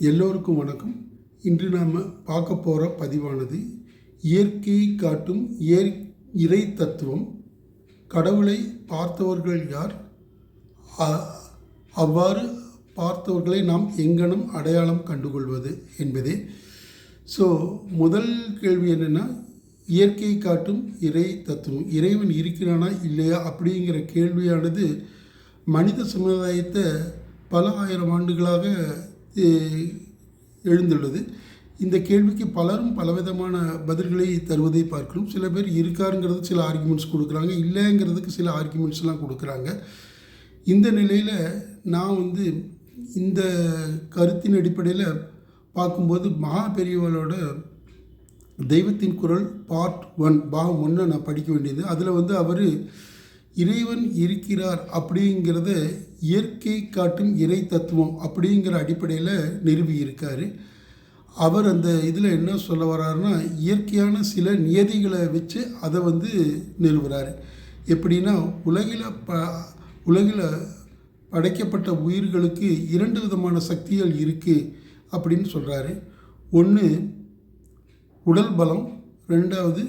எல்லோருக்கும் வணக்கம். இன்று நாம் பார்க்க போகிற பதிவானது இயற்கையை காட்டும் இறை தத்துவம். கடவுளை பார்த்தவர்கள் யார், அவ்வாறு பார்த்தவர்களை நாம் எங்கனம் அடையாளம் கண்டுகொள்வது என்பதே. ஸோ முதல் கேள்வி என்னென்னா, இயற்கையை காட்டும் இறை தத்துவம், இறைவன் இருக்கிறானா இல்லையா அப்படிங்கிற கேள்வியானது மனித சமுதாயத்தை பல ஆயிரம் ஆண்டுகளாக எழுந்துள்ளது. இந்த கேள்விக்கு பலரும் பலவிதமான பதில்களை தருவதை பார்க்கிறோம். சில பேர் இருக்காருங்கிறது சில ஆர்குமெண்ட்ஸ் கொடுக்குறாங்க, இல்லைங்கிறதுக்கு சில ஆர்குமெண்ட்ஸ்லாம் கொடுக்குறாங்க. இந்த நிலையில் நான் இந்த கருத்தின் அடிப்படையில் பார்க்கும்போது மகா பெரியவளோட தெய்வத்தின் குரல் பார்ட் 1 பாகம் 1 நான் படிக்க வேண்டியது. அதில் அவர் இறைவன் இருக்கிறார் அப்படிங்கிறத இயற்கை காட்டும் இறை தத்துவம் அப்படிங்கிற அடிப்படையில் நிறுவி இருக்கார். அவர் அந்த இதில் என்ன சொல்ல வர்றாருன்னா, இயற்கையான சில நியதிகளை வச்சு அதை நிறுவுறாரு. எப்படின்னா, உலகில் படைக்கப்பட்ட உயிர்களுக்கு 2 விதமான சக்திகள் இருக்குது அப்படின்னு சொல்கிறாரு. ஒன்று உடல் பலம், 2வது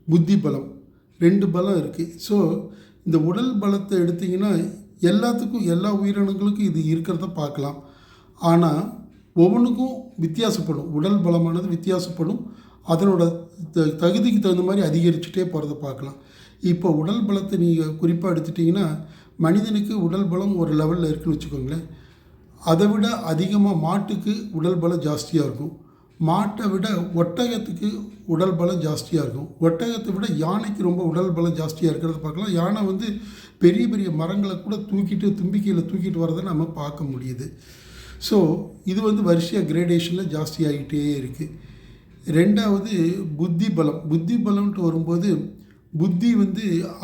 புத்தி பலம். 2 பலம் இருக்குது. ஸோ இந்த உடல் பலத்தை எடுத்திங்கன்னா எல்லாத்துக்கும், எல்லா உயிரினங்களுக்கும் இது இருக்கிறத பார்க்கலாம். ஆனால் ஒவ்வொன்றுக்கும் வித்தியாசப்படும். உடல் பலமானது வித்தியாசப்படும். அதனோட தகுதிக்கு தகுந்த மாதிரி அதிகரிச்சுட்டே போகிறத பார்க்கலாம். இப்போ உடல் பலத்தை நீங்கள் குறிப்பாக எடுத்துட்டிங்கன்னா, மனிதனுக்கு உடல் பலம் ஒரு லெவலில் இருக்குதுன்னு வச்சுக்கோங்களேன். அதை விட அதிகமாக மாட்டுக்கு உடல் பலம் ஜாஸ்தியாக இருக்கும். மாட்டை விட ஒட்டகத்துக்கு உடல் பலம் ஜாஸ்தியாக இருக்கும். ஒட்டகத்தை விட யானைக்கு ரொம்ப உடல் பலம் ஜாஸ்தியாக இருக்கிறத பார்க்கலாம். யானை பெரிய பெரிய மரங்களை கூட தும்பிக்கையில் தூக்கிட்டு வரதை நம்ம பார்க்க முடியுது. ஸோ இது வரிசையாக கிரேடேஷனில் ஜாஸ்தி ஆகிட்டே இருக்குது. 2வது புத்தி பலம். புத்தி பலம்ன்ட்டு வரும்போது, புத்தி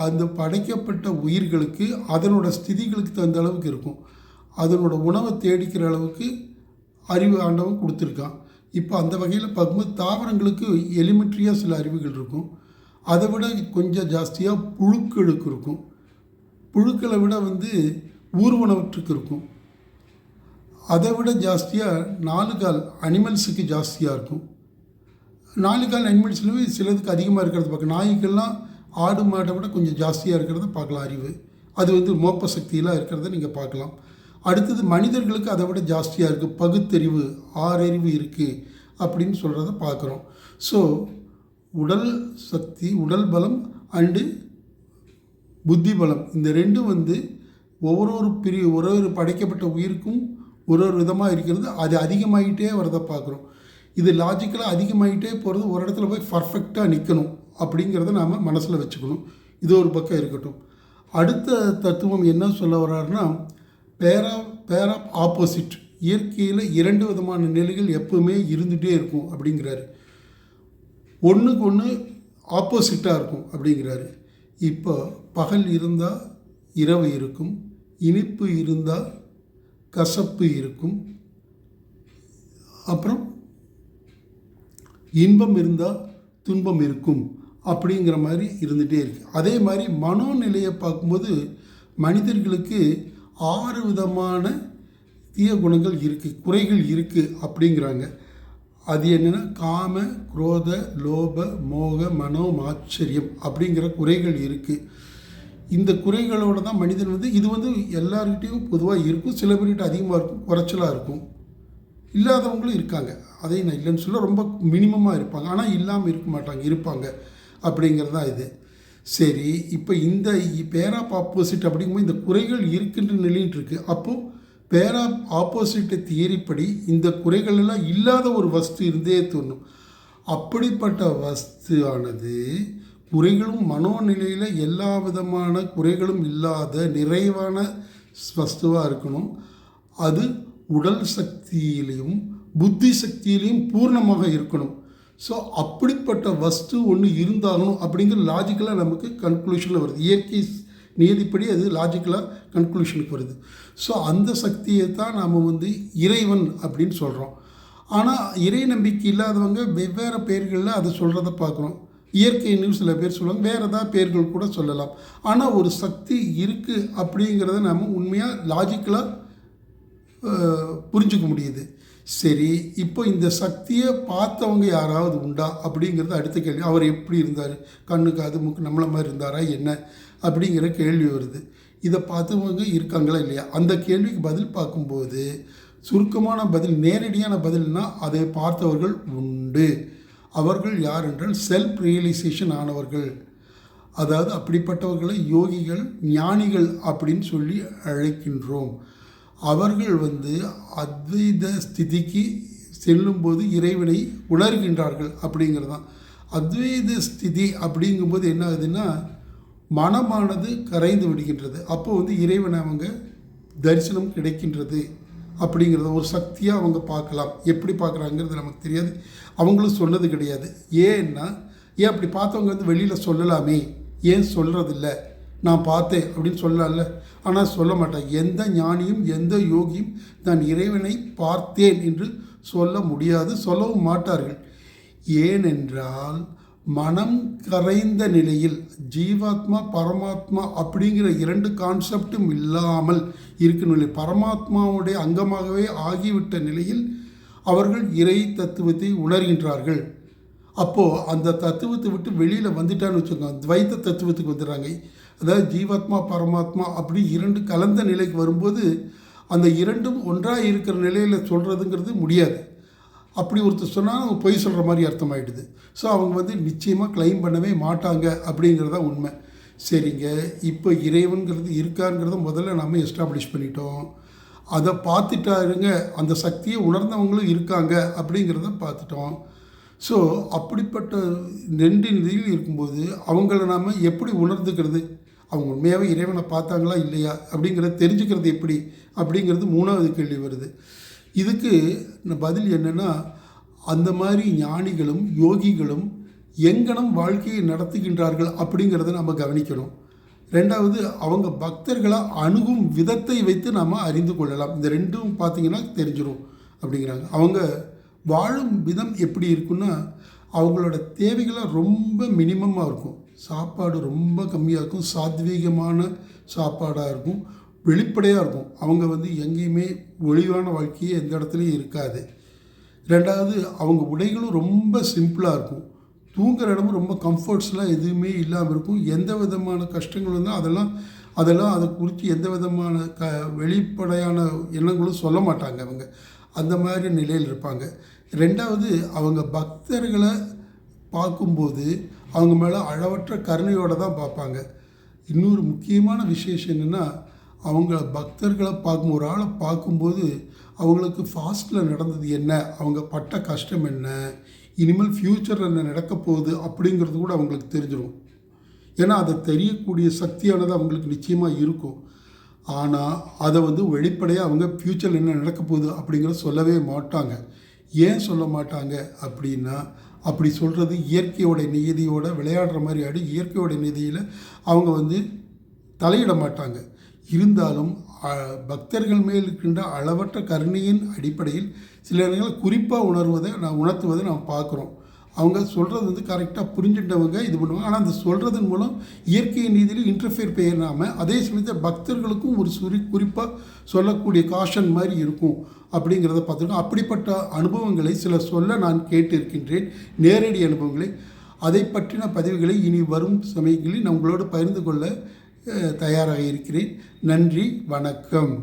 அந்த படைக்கப்பட்ட உயிர்களுக்கு அதனோட ஸ்திதிகளுக்கு தகுந்த அளவுக்கு இருக்கும். அதனோட உணவை தேடிக்கிற அளவுக்கு அறிவு ஆண்டவன் கொடுத்துருக்கான். இப்போ அந்த வகையில் பார்க்கும்போது தாவரங்களுக்கு எலிமெண்ட்ரியாக சில அறிவுகள் இருக்கும். அதை விட கொஞ்சம் ஜாஸ்தியாக புழுக்களுக்கு இருக்கும். புழுக்களை விட ஊர்வனவற்றுக்கு இருக்கும். அதை விட ஜாஸ்தியாக 4 கால் அனிமல்ஸுக்கு ஜாஸ்தியாக இருக்கும். 4 கால் அனிமல்ஸ்லேயும் சிலதுக்கு அதிகமாக இருக்கிறத பார்க்க. நாய்க்கெல்லாம் ஆடு மாட்டை விட கொஞ்சம் ஜாஸ்தியாக இருக்கிறத பார்க்கலாம் அறிவு. அது மோப்ப சக்தியெலாம் இருக்கிறத நீங்கள் பார்க்கலாம். அடுத்தது மனிதர்களுக்கு அதை விட ஜாஸ்தியாக இருக்குது. பகுத்தறிவு, 6 அறிவு இருக்குது அப்படின்னு சொல்கிறத பார்க்குறோம். ஸோ உடல் சக்தி, உடல் பலம் அண்டு புத்தி பலம், இந்த 2 ஒரு படைக்கப்பட்ட உயிருக்கும் ஒரு விதமாக இருக்கிறது. அது அதிகமாகிட்டே வரதை பார்க்குறோம். இது லாஜிக்கலாக அதிகமாகிட்டே போகிறது. ஒரு இடத்துல போய் பர்ஃபெக்டாக நிற்கணும் அப்படிங்கிறத நாம் மனசில் வச்சுக்கணும். இது ஒரு பக்கம் இருக்கட்டும். அடுத்த தத்துவம் என்ன சொல்ல வர்றாருன்னா, பேர் ஆஃப் ஆப்போசிட். இயற்கையில் 2 விதமான நிலைகள் எப்பவுமே இருந்துகிட்டே இருக்கும் அப்படிங்கிறாரு. ஒன்றுக்கு ஒன்று ஆப்போசிட்டாக இருக்கும் அப்படிங்கிறாரு. இப்போ பகல் இருந்தால் இரவு இருக்கும், இனிப்பு இருந்தால் கசப்பு இருக்கும், அப்புறம் இன்பம் இருந்தால் துன்பம் இருக்கும் அப்படிங்கிற மாதிரி இருந்துகிட்டே இருக்குது. அதே மாதிரி மனோநிலையை பார்க்கும்போது மனிதர்களுக்கு 6 விதமான தீய குணங்கள் இருக்குது, குறைகள் இருக்குது அப்படிங்கிறாங்க. அது என்னென்னா, காம, குரோத, லோப, மோக, மனோ, ஆச்சரியம் அப்படிங்கிற குறைகள் இருக்குது. இந்த குறைகளோடு தான் மனிதன் இது எல்லார்கிட்டையும் பொதுவாக இருக்கும். சில பேர்கிட்ட அதிகமாக இருக்கும், குறைச்சலாக இருக்கும். இல்லாதவங்களும் இருக்காங்க, அதை நான் இல்லைன்னு சொல்ல, ரொம்ப மினிமமாக இருப்பாங்க. ஆனால் இல்லாமல் இருக்க மாட்டாங்க, இருப்பாங்க அப்படிங்கிறது தான் இது. சரி, இப்போ இந்த பேர் ஆஃப் ஆப்போசிட் அப்படிங்கும்போது இந்த குறைகள் இருக்கின்ற நிலையிட்டு இருக்குது. அப்போது பேர் ஆஃப் ஆப்போசிட் தியரிப்படி இந்த குறைகள் எல்லாம் இல்லாத ஒரு வஸ்து இருந்தே தோணும். அப்படிப்பட்ட வஸ்து ஆனது குறைகளும் மனோநிலையில் எல்லா விதமான குறைகளும் இல்லாத நிறைவான வஸ்துவாக இருக்கணும். அது உடல் சக்தியிலையும் புத்தி சக்தியிலையும் பூர்ணமாக இருக்கணும். ஸோ அப்படிப்பட்ட வஸ்து ஒன்று இருந்தாகணும் அப்படிங்கிற லாஜிக்கலாக நமக்கு கன்க்ளூஷனில் வருது. இயற்கை நியதிப்படி அது லாஜிக்கலாக கன்க்ளூஷனுக்கு வருது. ஸோ அந்த சக்தியை தான் நாம் இறைவன் அப்படின்னு சொல்கிறோம். ஆனால் இறை நம்பிக்கை இல்லாதவங்க வெவ்வேறு பெயர்களில் அதை சொல்கிறத பார்க்குறோம். இயற்கைன்னு சில பேர் சொல்லுவாங்க, வேறு ஏதாவது பெயர்கள் கூட சொல்லலாம். ஆனால் ஒரு சக்தி இருக்குது அப்படிங்கிறத நம்ம உண்மையாக லாஜிக்கலாக புரிஞ்சுக்க முடியுது. சரி, இப்போ இந்த சக்தியை பார்த்தவங்க யாராவது உண்டா அப்படிங்கிறது அடுத்த கேள்வி. அவர் எப்படி இருந்தார், கண்ணு காது மூக்கு நம்மளை மாதிரி இருந்தாரா என்ன அப்படிங்கிற கேள்வி வருது. இதை பார்த்தவங்க இருக்காங்களா இல்லையா, அந்த கேள்விக்கு பதில் பார்க்கும்போது சுருக்கமான பதில், நேரடியான பதில்னா அதை பார்த்தவர்கள் உண்டு. அவர்கள் யார் என்றால் செல்ஃப் ரியலைசேஷன் ஆனவர்கள். அதாவது அப்படிப்பட்டவர்களை யோகிகள், ஞானிகள் அப்படின்னு சொல்லி அழைக்கின்றோம். அவர்கள் அத்வைத ஸ்திதிக்கு செல்லும்போது இறைவனை உணர்கின்றார்கள் அப்படிங்கிறது தான். அத்வைத ஸ்திதி அப்படிங்கும்போது என்ன ஆகுதுன்னா, மனமானது கரைந்து விடுகின்றது. அப்போ இறைவனை அவங்க தரிசனம் கிடைக்கின்றது அப்படிங்கிறத ஒரு சக்தியாக அவங்க பார்க்கலாம். எப்படி பார்க்குறாங்கிறது நமக்கு தெரியாது, அவங்களும் சொன்னது கிடையாது. ஏன் அப்படி பார்த்தவங்க வெளியில் சொல்லலாமே, ஏன் சொல்கிறதில்ல? நான் பார்த்தேன் அப்படின்னு சொல்லலாம்ல, ஆனால் சொல்ல மாட்டேன். எந்த ஞானியும் எந்த யோகியும் நான் இறைவனை பார்த்தேன் என்று சொல்ல முடியாது, சொல்லவும் மாட்டார்கள். ஏனென்றால் மனம் கரைந்த நிலையில் ஜீவாத்மா பரமாத்மா அப்படிங்கிற இரண்டு கான்செப்டும் இல்லாமல் இருக்கும் நிலை, பரமாத்மாவுடைய அங்கமாகவே ஆகிவிட்ட நிலையில் அவர்கள் இறை தத்துவத்தை உணர்கின்றார்கள். அப்போது அந்த தத்துவத்தை விட்டு வெளியில் வந்துட்டான்னு வச்சுக்கோங்க, துவைத்த தத்துவத்துக்கு வந்துடுறாங்க. அதாவது ஜீவாத்மா பரமாத்மா அப்படி இரண்டு கலந்த நிலைக்கு வரும்போது அந்த இரண்டும் ஒன்றாக இருக்கிற நிலையில் சொல்கிறதுங்கிறது முடியாது. அப்படி ஒருத்தர் சொன்னால் அவங்க பொய் சொல்கிற மாதிரி அர்த்தமாயிடுது. ஸோ அவங்க நிச்சயமாக கிளைம் பண்ணவே மாட்டாங்க அப்படிங்கிறதான் உண்மை. சரிங்க, இப்போ இறைவன்கிறது இருக்காருங்கிறத முதல்ல நம்ம எஸ்டாப்ளிஷ் பண்ணிட்டோம். அதை பார்த்துட்டாருங்க, அந்த சக்தியை உணர்ந்தவங்களும் இருக்காங்க அப்படிங்கிறத பார்த்துட்டோம். ஸோ அப்படிப்பட்ட ரெண்டு நிலையில் இருக்கும்போது அவங்கள நாம் எப்படி உணர்ந்துக்கிறது? அவங்க உண்மையாகவே இறைவனை பார்த்தாங்களா இல்லையா அப்படிங்கிறத தெரிஞ்சுக்கிறது எப்படி அப்படிங்கிறது மூணாவது கேள்வி வருது. இதுக்கு பதில் என்னென்னா, அந்த மாதிரி ஞானிகளும் யோகிகளும் எங்கனம் வாழ்க்கையை நடத்துகின்றார்கள் அப்படிங்கிறத நம்ம கவனிக்கணும். ரெண்டாவது, அவங்க பக்தர்களை அணுகும் விதத்தை வைத்து நாம் அறிந்து கொள்ளலாம். இந்த ரெண்டும் பார்த்திங்கன்னா தெரிஞ்சிடும் அப்படிங்கிறாங்க. அவங்க வாழும் விதம் எப்படி இருக்குன்னா, அவங்களோட தேவைகளை ரொம்ப மினிமமாக இருக்கும். சாப்பாடு ரொம்ப கம்மியாக இருக்கும், சாத்வீகமான சாப்பாடாக இருக்கும், வெளிப்படையாக இருக்கும். அவங்க எங்கேயுமே ஒளிவான வாழ்க்கையே எந்த இடத்துலையும் இருக்காது. ரெண்டாவது, அவங்க உடைகளும் ரொம்ப சிம்பிளாக இருக்கும். தூங்குற இடமும் ரொம்ப கம்ஃபர்ட்ஸ்லாம் எதுவுமே இல்லாமல் இருக்கும். எந்த விதமான கஷ்டங்கள் வந்தால் அதெல்லாம் அதை குறித்து எந்த விதமான வெளிப்படையான எண்ணங்களும் சொல்ல மாட்டாங்க. அவங்க அந்த மாதிரி நிலையில் இருப்பாங்க. ரெண்டாவது, அவங்க பக்தர்களை பார்க்கும்போது அவங்க மேலே அளவற்ற கருணையோடு தான் பார்ப்பாங்க. இன்னொரு முக்கியமான விசேஷம் என்னென்னா, அவங்க பக்தர்களை ஒரு ஆளை பார்க்கும்போது அவங்களுக்கு ஃபாஸ்ட்டில் நடந்தது என்ன, அவங்க பட்ட கஷ்டம் என்ன, இனிமேல் ஃப்யூச்சரில் என்ன நடக்க போகுது அப்படிங்கிறது கூட அவங்களுக்கு தெரிஞ்சிடும். ஏன்னா அதை தெரியக்கூடிய சக்தியானது அவங்களுக்கு நிச்சயமாக இருக்கும். ஆனால் அதை வெளிப்படையாக அவங்க ஃப்யூச்சரில் என்ன நடக்க போகுது அப்படிங்கிறத சொல்லவே மாட்டாங்க. ஏன் சொல்ல மாட்டாங்க அப்படின்னா, அப்படி சொல்கிறது இயற்கையோட நியதியோடு விளையாடுற மாதிரி ஆடி, இயற்கையோட நியதியில் அவங்க தலையிட மாட்டாங்க. இருந்தாலும் பக்தர்கள் மேல் இருக்கின்ற அளவற்ற கருணையின் அடிப்படையில் சில நேரங்களில் குறிப்பாக உணர்த்துவதை நாம் பார்க்குறோம். அவங்க சொல்கிறது கரெக்டாக புரிஞ்சுட்டவங்க இது பண்ணுவாங்க. ஆனால் அந்த சொல்கிறதன் மூலம் இயற்கையின் நீதியில் இன்டர்ஃபியர் பெய்யாமல் அதே சமயத்தில் பக்தர்களுக்கும் ஒரு குறிப்பாக சொல்லக்கூடிய காஷன் மாதிரி இருக்கும் அப்படிங்கிறத பார்த்துருக்கோம். அப்படிப்பட்ட அனுபவங்களை சில சொல்ல நான் கேட்டிருக்கின்றேன், நேரடி அனுபவங்களை. அதை பற்றின பதிவுகளை இனி வரும் சமயங்களில் நான் உங்களோடு பகிர்ந்து கொள்ள தயாராக இருக்கிறேன். நன்றி, வணக்கம்.